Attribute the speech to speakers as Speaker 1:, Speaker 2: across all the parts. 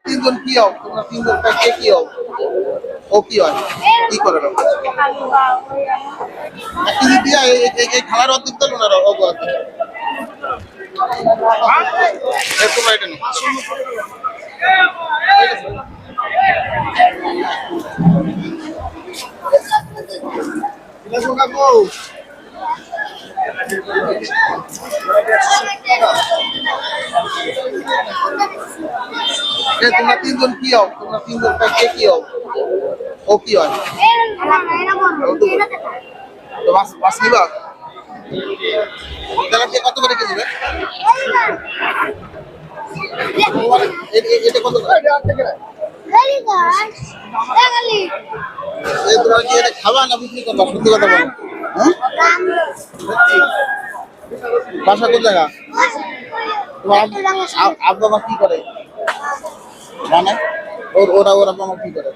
Speaker 1: তিনজন কি হও? তোমরা তিনজন কে কি হও? ও কি হয়? কি করে না? একদিন দিয়া এই খেলার অর্ধেক দিল না অগো তোমরা এটা নেই তোমরা তিনজন কি হও? তোমরা তিনজন কে কি হও? ও কি হয়? তো মাছ নিবা? কত করে কেজি? এটা কত করে? তোমরা কি এটা খাবা না বিক্রি করবা? সত্যি কথা বলো। বাসা কোন জায়গা? তোমার আব্বা মা কি করে? জানে ওরা আব্বা মা কি করে?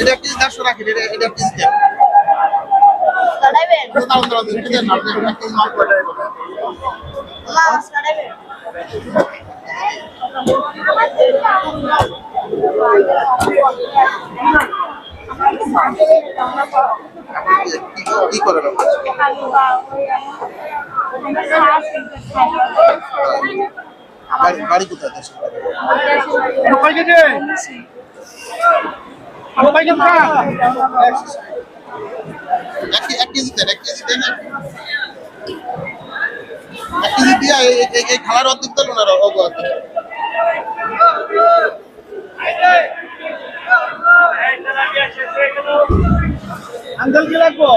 Speaker 1: এটা কেজি 400 রাখি এটা কেজি দেন কি করে বাড়ি কোথায়? এক কেজি দেন এক কেজি দিয়া এই খালার অর্ধেক দিল না অগো আঙ্কেল কি লাগবো?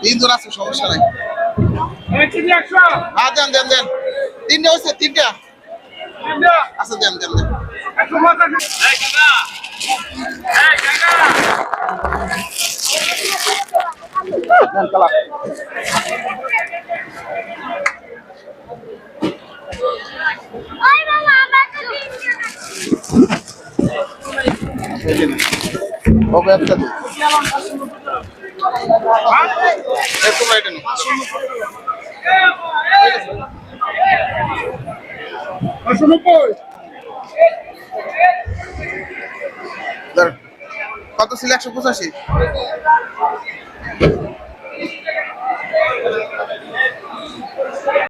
Speaker 1: তিনজন আছে, সমস্যা নাই। হ্যাঁ দেন তিনটা হচ্ছে, তিনটা আচ্ছা দেন একটা দিন কত ছিল? 185।